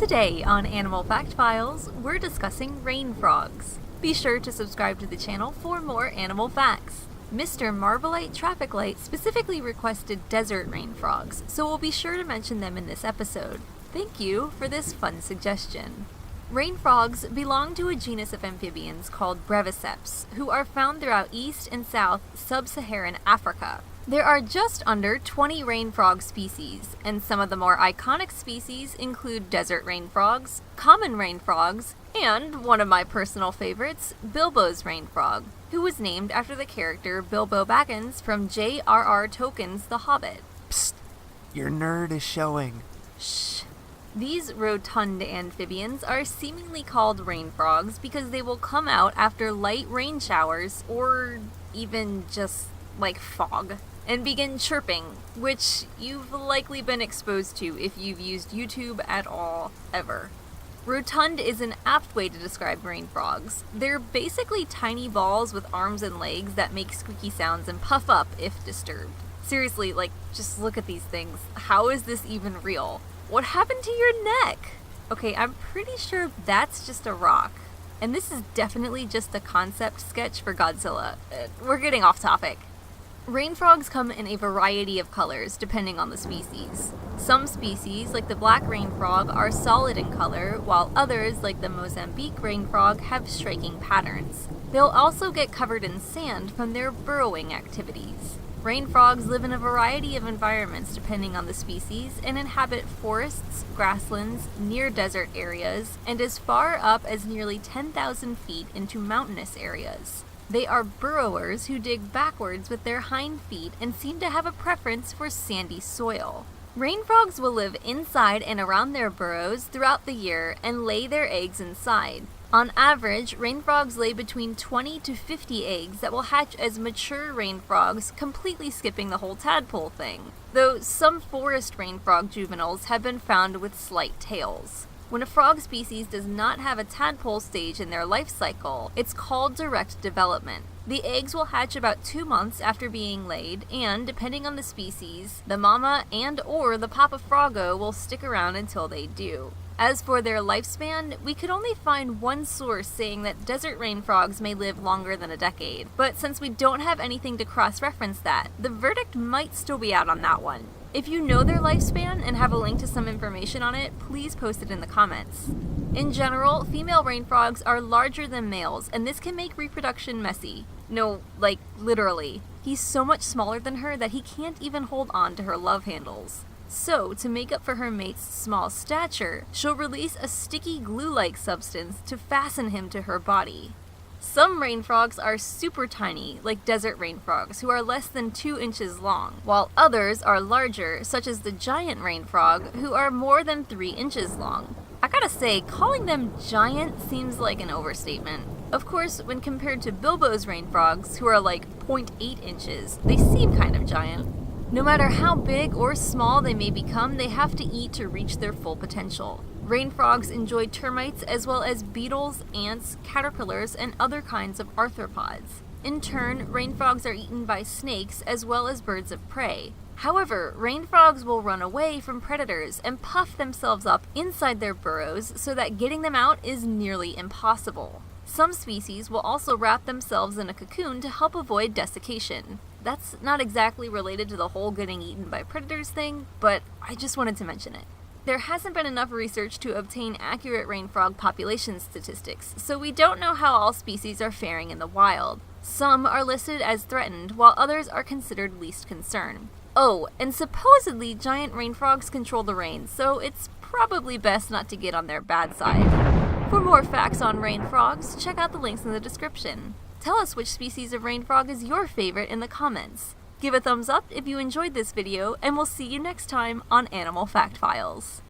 Today on Animal Fact Files, we're discussing rain frogs. Be sure to subscribe to the channel for more animal facts. Mr. Marvelite Traffic Light specifically requested desert rain frogs, so we'll be sure to mention them in this episode. Thank you for this fun suggestion. Rain frogs belong to a genus of amphibians called breviceps, who are found throughout East and South Sub-Saharan Africa. There are just under 20 rain frog species, and some of the more iconic species include desert rain frogs, common rain frogs, and one of my personal favorites, Bilbo's rain frog, who was named after the character Bilbo Baggins from J.R.R. Tolkien's The Hobbit. Psst! Your nerd is showing. Shh. These rotund amphibians are seemingly called rain frogs because they will come out after light rain showers, or even just like fog, and begin chirping, which you've likely been exposed to if you've used YouTube at all, ever. Rotund is an apt way to describe rain frogs. They're basically tiny balls with arms and legs that make squeaky sounds and puff up if disturbed. Seriously, just look at these things. How is this even real? What happened to your neck? Okay, I'm pretty sure that's just a rock. And this is definitely just a concept sketch for Godzilla. We're getting off topic. Rain frogs come in a variety of colors, depending on the species. Some species, like the black rain frog, are solid in color, while others, like the Mozambique rain frog, have striking patterns. They'll also get covered in sand from their burrowing activities. Rain frogs live in a variety of environments depending on the species and inhabit forests, grasslands, near desert areas, and as far up as nearly 10,000 feet into mountainous areas. They are burrowers who dig backwards with their hind feet and seem to have a preference for sandy soil. Rain frogs will live inside and around their burrows throughout the year and lay their eggs inside. On average, rain frogs lay between 20 to 50 eggs that will hatch as mature rain frogs, completely skipping the whole tadpole thing, though some forest rain frog juveniles have been found with slight tails. When a frog species does not have a tadpole stage in their life cycle, it's called direct development. The eggs will hatch about 2 months after being laid, and, depending on the species, the mama and/or the papa froggo will stick around until they do. As for their lifespan, we could only find one source saying that desert rain frogs may live longer than a decade, but since we don't have anything to cross-reference that, the verdict might still be out on that one. If you know their lifespan and have a link to some information on it, please post it in the comments. In general, female rain frogs are larger than males, and this can make reproduction messy. No, literally. He's so much smaller than her that he can't even hold on to her love handles. So, to make up for her mate's small stature, she'll release a sticky glue-like substance to fasten him to her body. Some rain frogs are super tiny, like desert rain frogs, who are less than 2 inches long, while others are larger, such as the giant rain frog, who are more than 3 inches long. I gotta say, calling them giant seems like an overstatement. Of course, when compared to Bilbo's rain frogs, who are like 0.8 inches, they seem kind of giant. No matter how big or small they may become, they have to eat to reach their full potential. Rain frogs enjoy termites as well as beetles, ants, caterpillars, and other kinds of arthropods. In turn, rain frogs are eaten by snakes as well as birds of prey. However, rain frogs will run away from predators and puff themselves up inside their burrows so that getting them out is nearly impossible. Some species will also wrap themselves in a cocoon to help avoid desiccation. That's not exactly related to the whole getting eaten by predators thing, but I just wanted to mention it. There hasn't been enough research to obtain accurate rain frog population statistics, so we don't know how all species are faring in the wild. Some are listed as threatened, while others are considered least concern. Oh, and supposedly giant rain frogs control the rain, so it's probably best not to get on their bad side. For more facts on rain frogs, check out the links in the description. Tell us which species of rain frog is your favorite in the comments. Give a thumbs up if you enjoyed this video, and we'll see you next time on Animal Fact Files.